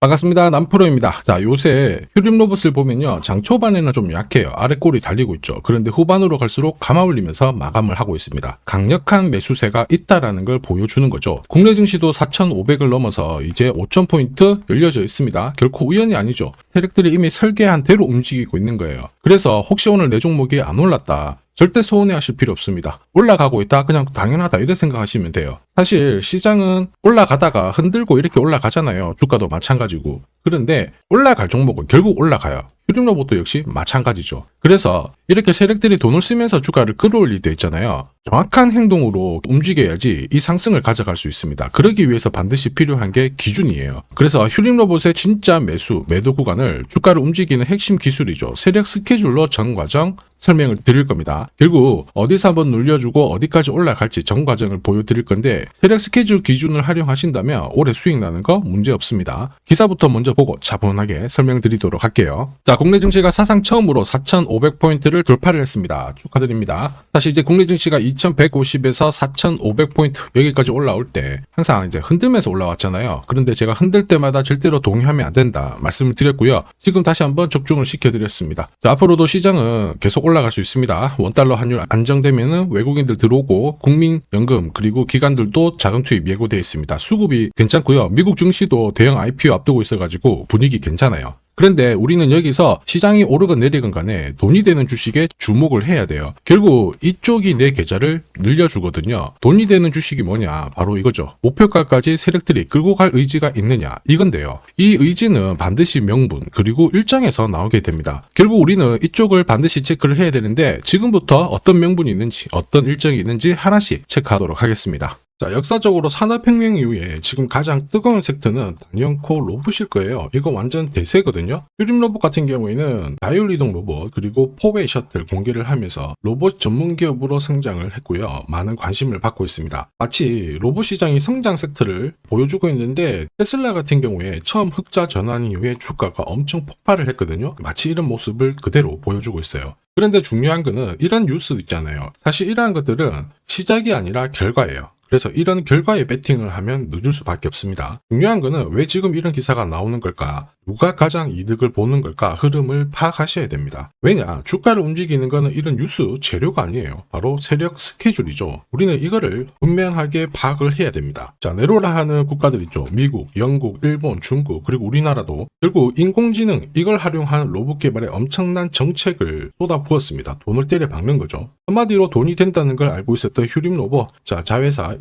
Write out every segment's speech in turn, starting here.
반갑습니다. 남프로입니다. 자, 요새 휴림 로봇을 보면요. 장 초반에는 좀 약해요. 아래 꼬리 달리고 있죠. 그런데 후반으로 갈수록 감아 올리면서 마감을 하고 있습니다. 강력한 매수세가 있다라는 걸 보여주는 거죠. 국내 증시도 4,500을 넘어서 이제 5,000포인트 열려져 있습니다. 결코 우연이 아니죠. 세력들이 이미 설계한 대로 움직이고 있는 거예요. 그래서 혹시 오늘 내 종목이 안 올랐다, 절대 서운해하실 필요 없습니다. 올라가고 있다, 그냥 당연하다 이렇게 생각하시면 돼요. 사실 시장은 올라가다가 흔들고 이렇게 올라가잖아요. 주가도 마찬가지고. 그런데 올라갈 종목은 결국 올라가요. 휴림 로봇도 역시 마찬가지죠. 그래서 이렇게 세력들이 돈을 쓰면서 주가를 끌어올릴 때 있잖아요. 정확한 행동으로 움직여야지 이 상승을 가져갈 수 있습니다. 그러기 위해서 반드시 필요한 게 기준이에요. 그래서 휴림 로봇의 진짜 매도 구간을 주가를 움직이는 핵심 기술이죠. 세력 스케줄로 전 과정 설명을 드릴 겁니다. 결국 어디서 한번 눌려주고 어디까지 올라갈지 전 과정을 보여드릴 건데, 세력 스케줄 기준을 활용하신다면 올해 수익 나는 거 문제 없습니다. 기사부터 먼저 보고 차분하게 설명드리도록 할게요. 자, 국내 증시가 사상 처음으로 4,500포인트를 돌파를 했습니다. 축하드립니다. 사실 이제 국내 증시가 2,150에서 4,500포인트 여기까지 올라올 때 항상 이제 흔들면서 올라왔잖아요. 그런데 제가 흔들 때마다 절대로 동의하면 안 된다 말씀을 드렸고요. 지금 다시 한번 적중을 시켜드렸습니다. 자, 앞으로도 시장은 계속 올라갈 수 있습니다. 원달러 환율 안정되면은 외국인들 들어오고 국민연금 그리고 기관들도 자금 투입 예고되어 있습니다. 수급이 괜찮고요. 미국 증시도 대형 IPO 앞두고 있어가지고 분위기 괜찮아요. 그런데 우리는 여기서 시장이 오르건 내리건 간에 돈이 되는 주식에 주목을 해야 돼요. 결국 이쪽이 내 계좌를 늘려주거든요. 돈이 되는 주식이 뭐냐? 바로 이거죠. 목표가까지 세력들이 끌고 갈 의지가 있느냐? 이건데요. 이 의지는 반드시 명분 그리고 일정에서 나오게 됩니다. 결국 우리는 이쪽을 반드시 체크를 해야 되는데, 지금부터 어떤 명분이 있는지 어떤 일정이 있는지 하나씩 체크하도록 하겠습니다. 자, 역사적으로 산업혁명 이후에 지금 가장 뜨거운 섹터는 단연코 로봇일 거예요. 이거 완전 대세거든요. 휴림 로봇 같은 경우에는 자율이동 로봇 그리고 포웨이 셔틀 공개를 하면서 로봇 전문 기업으로 성장을 했고요. 많은 관심을 받고 있습니다. 마치 로봇 시장이 성장 섹터를 보여주고 있는데, 테슬라 같은 경우에 처음 흑자 전환 이후에 주가가 엄청 폭발을 했거든요. 마치 이런 모습을 그대로 보여주고 있어요. 그런데 중요한 거는 이런 뉴스 있잖아요. 사실 이러한 것들은 시작이 아니라 결과예요. 그래서 이런 결과에 베팅을 하면 늦을 수밖에 없습니다. 중요한 거는 왜 지금 이런 기사가 나오는 걸까? 누가 가장 이득을 보는 걸까? 흐름을 파악하셔야 됩니다. 왜냐? 주가를 움직이는 거는 이런 뉴스 재료가 아니에요. 바로 세력 스케줄이죠. 우리는 이거를 분명하게 파악을 해야 됩니다. 자, 네로라 하는 국가들 있죠. 미국, 영국, 일본, 중국, 그리고 우리나라도 결국 인공지능 이걸 활용한 로봇 개발에 엄청난 정책을 쏟아부었습니다. 돈을 때려 박는 거죠. 한마디로 돈이 된다는 걸 알고 있었던 휴림 로봇, 자, 자회사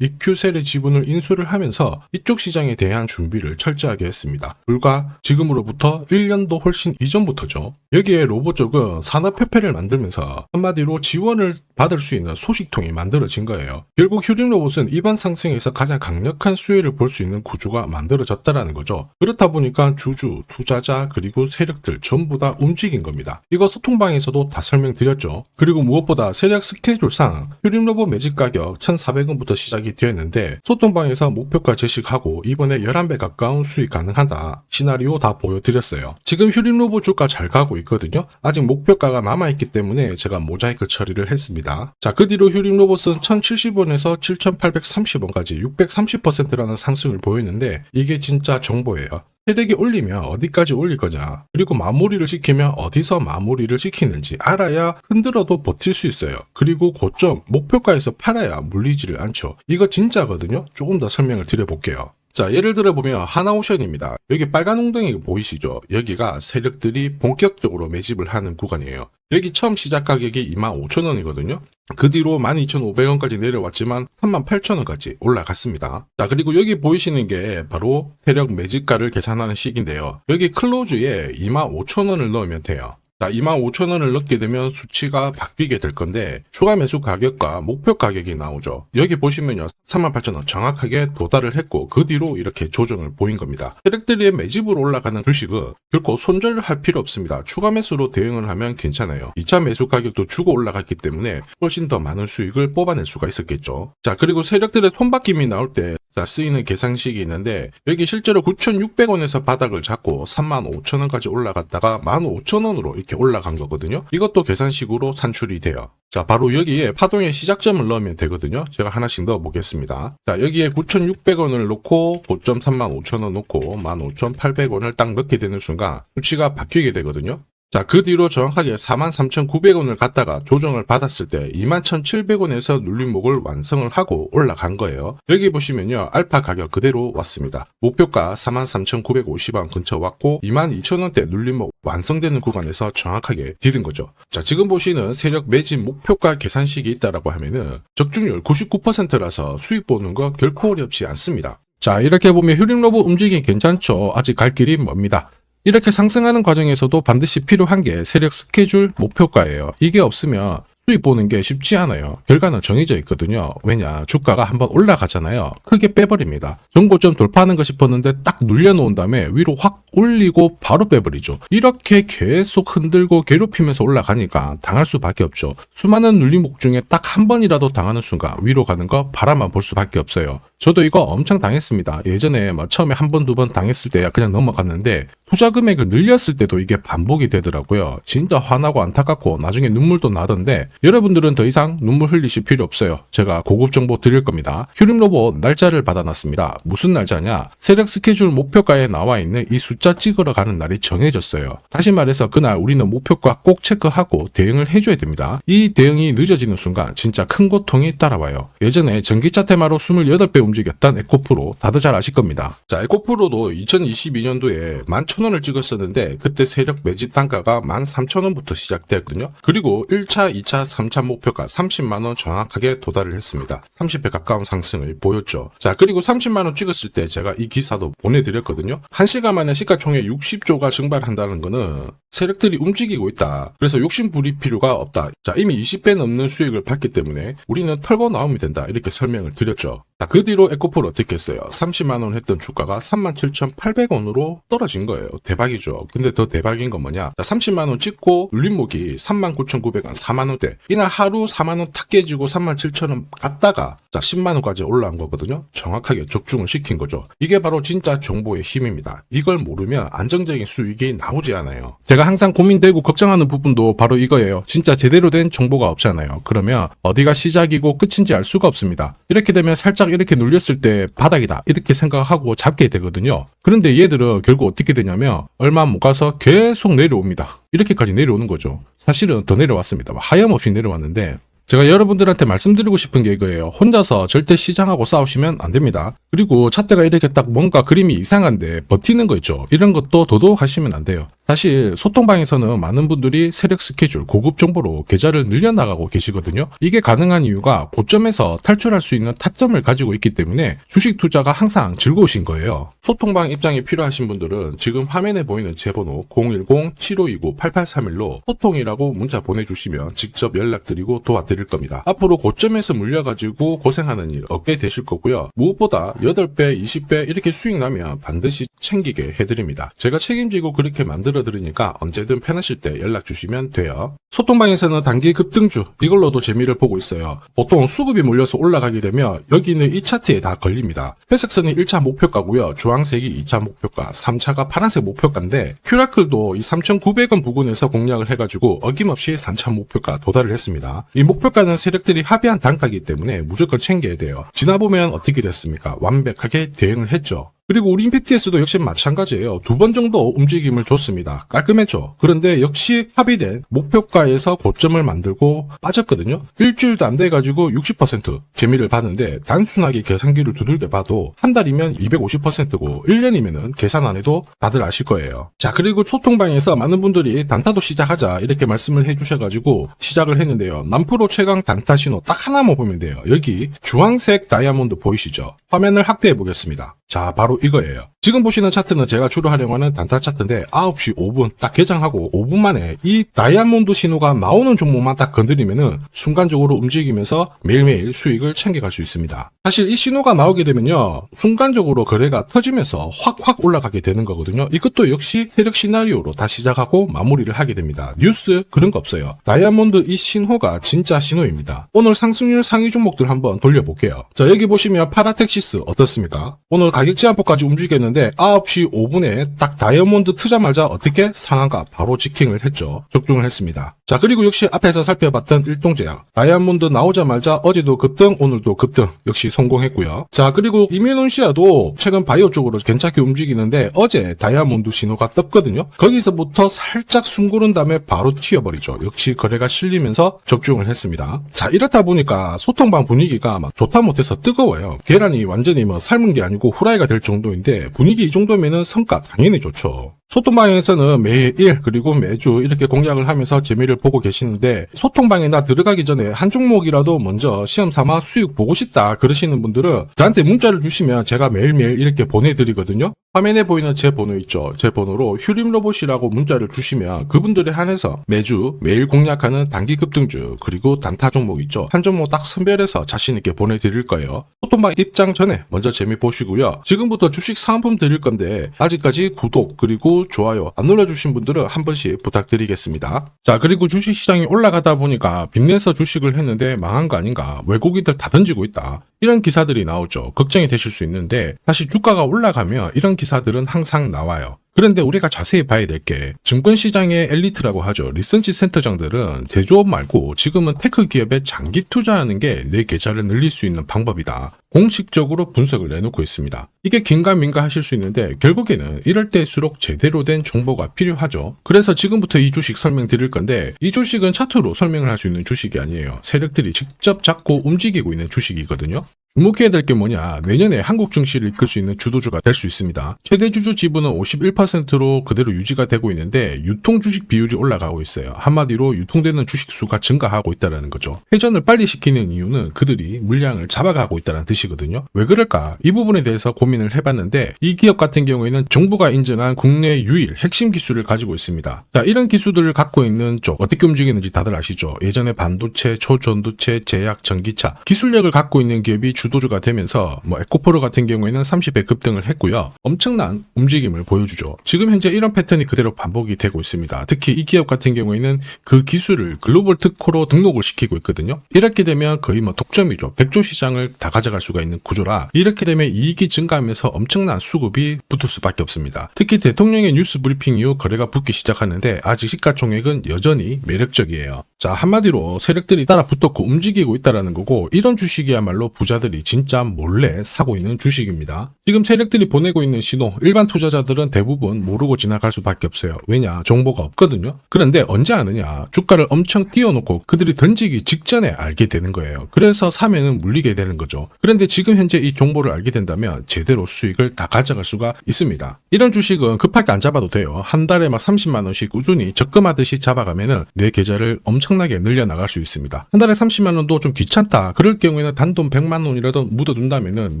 이큐셀의 지분을 인수를 하면서 이쪽 시장에 대한 준비를 철저하게 했습니다. 불과 지금으로부터 1년도 훨씬 이전부터죠. 여기에 로봇 쪽은 산업협회를 만들면서 한마디로 지원을 받을 수 있는 소식통이 만들어진 거예요. 결국 휴림 로봇은 이번 상승에서 가장 강력한 수혜를 볼 수 있는 구조가 만들어졌다라는 거죠. 그렇다 보니까 주주, 투자자 그리고 세력들 전부 다 움직인 겁니다. 이거 소통방에서도 다 설명드렸죠. 그리고 무엇보다 세력 스케줄상 휴림 로봇 매집 가격 1,400원부터 시작이 되었는데, 소통방에서 목표가 제시하고 이번에 11배 가까운 수익 가능하다 시나리오 다 보여드렸어요. 지금 휴림 로봇 주가 잘 가고 있거든요. 아직 목표가가 남아있기 때문에 제가 모자이크 처리를 했습니다. 자, 그 뒤로 휴림 로봇은 1,070원에서 7,830원까지 630%라는 상승을 보였는데, 이게 진짜 정보예요. 세력이 올리면 어디까지 올릴 거냐, 그리고 마무리를 시키면 어디서 마무리를 시키는지 알아야 흔들어도 버틸 수 있어요. 그리고 고점 목표가에서 팔아야 물리지를 않죠. 이거 진짜거든요. 조금 더 설명을 드려볼게요. 자, 예를 들어 보면 하나오션입니다. 여기 빨간 웅덩이 보이시죠? 여기가 세력들이 본격적으로 매집을 하는 구간이에요. 여기 처음 시작 가격이 25,000원이거든요. 그 뒤로 12,500원까지 내려왔지만 38,000원까지 올라갔습니다. 자, 그리고 여기 보이시는 게 바로 세력 매집가를 계산하는 식인데요. 여기 클로즈에 25,000원을 넣으면 돼요. 자, 25,000원을 넣게 되면 수치가 바뀌게 될 건데, 추가 매수 가격과 목표 가격이 나오죠. 여기 보시면요, 38,000원 정확하게 도달을 했고, 그 뒤로 이렇게 조정을 보인 겁니다. 세력들이 매집으로 올라가는 주식은 결코 손절할 필요 없습니다. 추가 매수로 대응을 하면 괜찮아요. 2차 매수 가격도 주고 올라갔기 때문에 훨씬 더 많은 수익을 뽑아낼 수가 있었겠죠. 자, 그리고 세력들의 손바뀜이 나올 때 자, 쓰이는 계산식이 있는데 여기 실제로 9,600원에서 바닥을 잡고 35,000원까지 올라갔다가 15,000원으로 이렇게 올라간 거거든요. 이것도 계산식으로 산출이 돼요. 자, 바로 여기에 파동의 시작점을 넣으면 되거든요. 제가 하나씩 넣어 보겠습니다. 자, 여기에 9,600원을 놓고 고점 35,000원 놓고 15,800원을 딱 넣게 되는 순간 수치가 바뀌게 되거든요. 자, 그 뒤로 정확하게 43,900원을 갖다가 조정을 받았을 때 21,700원에서 눌림목을 완성을 하고 올라간 거예요. 여기 보시면요, 알파 가격 그대로 왔습니다. 목표가 43,950원 근처 왔고 22,000원대 눌림목 완성되는 구간에서 정확하게 디딘 거죠. 자, 지금 보시는 세력 매집 목표가 계산식이 있다라고 하면은 적중률 99%라서 수익 보는 거 결코 어렵지 않습니다. 자, 이렇게 보면 휴림로봇 움직임 괜찮죠? 아직 갈 길이 멉니다. 이렇게 상승하는 과정에서도 반드시 필요한 게 세력 스케줄 목표가예요. 이게 없으면 수익 보는 게 쉽지 않아요. 결과는 정해져 있거든요. 왜냐, 주가가 한번 올라가잖아요. 크게 빼버립니다. 정고점 돌파하는 거 싶었는데 딱 눌려놓은 다음에 위로 확 올리고 바로 빼버리죠. 이렇게 계속 흔들고 괴롭히면서 올라가니까 당할 수밖에 없죠. 수많은 눌림목 중에 딱 한 번이라도 당하는 순간 위로 가는 거 바라만 볼 수밖에 없어요. 저도 이거 엄청 당했습니다. 예전에 처음에 한 번, 두 번 당했을 때 그냥 넘어갔는데 투자 금액을 늘렸을 때도 이게 반복이 되더라고요. 진짜 화나고 안타깝고 나중에 눈물도 나던데 여러분들은 더 이상 눈물 흘리실 필요 없어요. 제가 고급 정보 드릴 겁니다. 휴림로봇 날짜를 받아놨습니다. 무슨 날짜냐? 세력 스케줄 목표가에 나와 있는 이 숫자 찍으러 가는 날이 정해졌어요. 다시 말해서 그날 우리는 목표가 꼭 체크하고 대응을 해줘야 됩니다. 이 대응이 늦어지는 순간 진짜 큰 고통이 따라와요. 예전에 전기차 테마로 28배 움직였던 에코프로 다들 잘 아실 겁니다. 자, 에코프로도 2022년도에 11,000원을 찍었었는데 그때 세력 매집 단가가 13,000원부터 시작되었거든요. 그리고 1차, 2차, 3차 목표가 30만원 정확하게 도달을 했습니다. 30배 가까운 상승을 보였죠. 자, 그리고 30만원 찍었을 때 제가 이 기사도 보내드렸거든요. 1시간 만에 시가총액 60조가 증발한다는 거는 세력들이 움직이고 있다. 그래서 욕심 부릴 필요가 없다. 자, 이미 20배 넘는 수익을 봤기 때문에 우리는 털고 나오면 된다. 이렇게 설명을 드렸죠. 자, 그 뒤로 에코프로 어떻게 했어요? 30만원 했던 주가가 37,800원으로 떨어진 거예요. 대박이죠. 근데 더 대박인 건 뭐냐? 자, 30만원 찍고 눌림목이 39,900원, 4만원대. 이날 하루 4만원 탁 깨지고 37,000원 갔다가 자, 10만원까지 올라온 거거든요. 정확하게 적중을 시킨 거죠. 이게 바로 진짜 정보의 힘입니다. 이걸 모르면 안정적인 수익이 나오지 않아요. 제가 항상 고민되고 걱정하는 부분도 바로 이거예요. 진짜 제대로 된 정보가 없잖아요. 그러면 어디가 시작이고 끝인지 알 수가 없습니다. 이렇게 되면 살짝 이렇게 눌렸을 때 바닥이다 이렇게 생각하고 잡게 되거든요. 그런데 얘들은 결국 어떻게 되냐면 얼마 못 가서 계속 내려옵니다. 이렇게까지 내려오는 거죠. 사실은 더 내려왔습니다. 하염없이 내려왔는데 제가 여러분들한테 말씀드리고 싶은 게 이거예요. 혼자서 절대 시장하고 싸우시면 안 됩니다. 그리고 차트가 이렇게 딱 뭔가 그림이 이상한데 버티는 거 있죠. 이런 것도 도둑 하시면 안 돼요. 사실 소통방에서는 많은 분들이 세력 스케줄, 고급 정보로 계좌를 늘려나가고 계시거든요. 이게 가능한 이유가 고점에서 탈출할 수 있는 타점을 가지고 있기 때문에 주식 투자가 항상 즐거우신 거예요. 소통방 입장이 필요하신 분들은 지금 화면에 보이는 제 번호 010-7529-8831로 소통이라고 문자 보내주시면 직접 연락드리고 도와드릴 겁니다. 앞으로 고점에서 물려가지고 고생하는 일 없게 되실 거고요. 무엇보다 8배, 20배 이렇게 수익 나면 반드시 챙기게 해드립니다. 제가 책임지고 그렇게 만들어 드리니까 언제든 편하실 때 연락 주시면 돼요. 소통방에서는 단기 급등주 이걸로도 재미를 보고 있어요. 보통 수급이 몰려서 올라가게 되면 여기는 이 차트에 다 걸립니다. 회색선이 1차 목표가고요. 주황색이 2차 목표가, 3차가 파란색 목표가인데 큐라클도 이 3,900원 부근에서 공략을 해가지고 어김없이 3차 목표가 도달을 했습니다. 이 목표가는 세력들이 합의한 단가이기 때문에 무조건 챙겨야 돼요. 지나보면 어떻게 됐습니까? 완벽하게 대응을 했죠. 그리고 우리 임팩트에서도 역시 마찬가지예요. 2번 정도 움직임을 줬습니다. 깔끔했죠. 그런데 역시 합의된 목표가에서 고점을 만들고 빠졌거든요. 일주일도 안 돼가지고 60% 재미를 봤는데 단순하게 계산기를 두들겨 봐도 한 달이면 250%고 1년이면은 계산 안 해도 다들 아실 거예요. 자, 그리고 소통방에서 많은 분들이 단타도 시작하자 이렇게 말씀을 해주셔가지고 시작을 했는데요. 남프로 최강 단타 신호 딱 하나만 보면 돼요. 여기 주황색 다이아몬드 보이시죠? 화면을 확대해 보겠습니다. 자, 바로 이거예요. 지금 보시는 차트는 제가 주로 활용하는 단타 차트인데 9시 5분 딱 개장하고 5분 만에 이 다이아몬드 신호가 나오는 종목만 딱 건드리면은 순간적으로 움직이면서 매일매일 수익을 챙겨갈 수 있습니다. 사실 이 신호가 나오게 되면요, 순간적으로 거래가 터지면서 확 올라가게 되는 거거든요. 이것도 역시 세력 시나리오로 다 시작하고 마무리를 하게 됩니다. 뉴스 그런 거 없어요. 다이아몬드 이 신호가 진짜 신호입니다. 오늘 상승률 상위 종목들 한번 돌려볼게요. 자, 여기 보시면 파라텍시스 어떻습니까? 오늘 가격 제한폭까지 움직였는데 9시 5분에 딱 다이아몬드 트자마자 어떻게 상한가 바로 직행을 했죠. 적중을 했습니다. 자, 그리고 역시 앞에서 살펴봤던 일동제약 다이아몬드 나오자마자 어제도 급등 오늘도 급등 역시 성공했고요. 자, 그리고 이뮤논시아도 최근 바이오 쪽으로 괜찮게 움직이는데 어제 다이아몬드 신호가 떴거든요. 거기서부터 살짝 숨 고른 다음에 바로 튀어버리죠. 역시 거래가 실리면서 적중을 했습니다. 자, 이렇다 보니까 소통방 분위기가 막 좋다 못해서 뜨거워요. 계란이 완전히 뭐 삶은 게 아니고 후라이가 될 정도인데 분위기 이 정도면은 성과 당연히 좋죠. 소통방에서는 매일 그리고 매주 이렇게 공략을 하면서 재미를 보고 계시는데 소통방에 나 들어가기 전에 한 종목이라도 먼저 시험 삼아 수익 보고 싶다 그러시는 분들은 저한테 문자를 주시면 제가 매일매일 이렇게 보내드리거든요. 화면에 보이는 제 번호 있죠. 제 번호로 휴림로봇이라고 문자를 주시면 그분들에 한해서 매주 매일 공략하는 단기 급등주 그리고 단타 종목 있죠. 한 종목 딱 선별해서 자신있게 보내드릴 거예요. 소통방 입장 전에 먼저 재미 보시고요. 지금부터 주식 사은품 드릴 건데 아직까지 구독 그리고 좋아요 안 눌러주신 분들은 한 번씩 부탁드리겠습니다. 자, 그리고 주식시장이 올라가다 보니까 빚내서 주식을 했는데 망한 거 아닌가, 외국인들 다 던지고 있다, 이런 기사들이 나오죠. 걱정이 되실 수 있는데 사실 주가가 올라가면 이런 기사들은 항상 나와요. 그런데 우리가 자세히 봐야 될 게 증권시장의 엘리트라고 하죠. 리서치 센터장들은 제조업 말고 지금은 테크 기업에 장기 투자하는 게 내 계좌를 늘릴 수 있는 방법이다. 공식적으로 분석을 내놓고 있습니다. 이게 긴가민가 하실 수 있는데 결국에는 이럴 때일수록 제대로 된 정보가 필요하죠. 그래서 지금부터 이 주식 설명드릴 건데 이 주식은 차트로 설명을 할 수 있는 주식이 아니에요. 세력들이 직접 잡고 움직이고 있는 주식이거든요. 주목해야 될 게 뭐냐, 내년에 한국 증시를 이끌 수 있는 주도주가 될 수 있습니다. 최대 주주 지분은 51%로 그대로 유지가 되고 있는데 유통 주식 비율이 올라가고 있어요. 한마디로 유통되는 주식 수가 증가하고 있다는 거죠. 회전을 빨리 시키는 이유는 그들이 물량을 잡아가고 있다는 뜻이거든요. 왜 그럴까? 이 부분에 대해서 고민을 해봤는데 이 기업 같은 경우에는 정부가 인정한 국내 유일 핵심 기술을 가지고 있습니다. 자, 이런 기술들을 갖고 있는 쪽 어떻게 움직이는지 다들 아시죠? 예전에 반도체, 초전도체, 제약, 전기차 기술력을 갖고 있는 기업이 주도주가 되면서 에코프로 같은 경우에는 30배 급등을 했고요. 엄청난 움직임을 보여주죠. 지금 현재 이런 패턴이 그대로 반복이 되고 있습니다. 특히 이 기업 같은 경우에는 그 기술을 글로벌 특허로 등록을 시키고 있거든요. 이렇게 되면 거의 독점이죠. 100조 시장을 다 가져갈 수가 있는 구조라 이렇게 되면 이익이 증가하면서 엄청난 수급이 붙을 수밖에 없습니다. 특히 대통령의 뉴스 브리핑 이후 거래가 붙기 시작하는데 아직 시가총액은 여전히 매력적이에요. 자, 한마디로 세력들이 따라 붙었고 움직이고 있다는 거고 이런 주식이야말로 부자들이 진짜 몰래 사고 있는 주식입니다. 지금 세력들이 보내고 있는 신호 일반 투자자들은 대부분 모르고 지나갈 수밖에 없어요. 왜냐? 정보가 없거든요. 그런데 언제 아느냐? 주가를 엄청 띄워놓고 그들이 던지기 직전에 알게 되는 거예요. 그래서 사면은 물리게 되는 거죠. 그런데 지금 현재 이 정보를 알게 된다면 제대로 수익을 다 가져갈 수가 있습니다. 이런 주식은 급하게 안 잡아도 돼요. 한 달에 30만 원씩 꾸준히 적금하듯이 잡아가면은 내 계좌를 엄청나게 늘려나갈 수 있습니다. 한 달에 30만 원도 좀 귀찮다. 그럴 경우에는 단돈 100만 원이라도 묻어둔다면은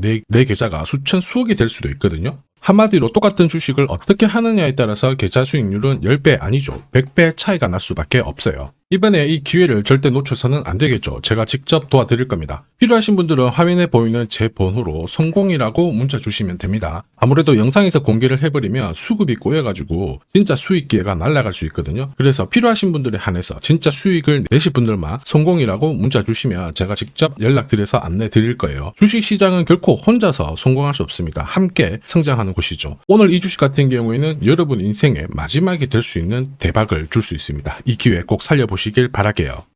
내 계좌가 수천 수억이 될 수도 있거든요. 한마디로 똑같은 주식을 어떻게 하느냐에 따라서 계좌 수익률은 10배 아니죠. 100배 차이가 날 수밖에 없어요. 이번에 이 기회를 절대 놓쳐서는 안 되겠죠. 제가 직접 도와드릴 겁니다. 필요하신 분들은 화면에 보이는 제 번호로 성공이라고 문자 주시면 됩니다. 아무래도 영상에서 공개를 해버리면 수급이 꼬여가지고 진짜 수익 기회가 날아갈 수 있거든요. 그래서 필요하신 분들에 한해서 진짜 수익을 내실 분들만 성공이라고 문자 주시면 제가 직접 연락드려서 안내 드릴 거예요. 주식시장은 결코 혼자서 성공할 수 없습니다. 함께 성장하는 곳이죠. 오늘 이 주식 같은 경우에는 여러분 인생의 마지막이 될 수 있는 대박을 줄 수 있습니다. 이 기회 꼭 살려보시길 바랄게요.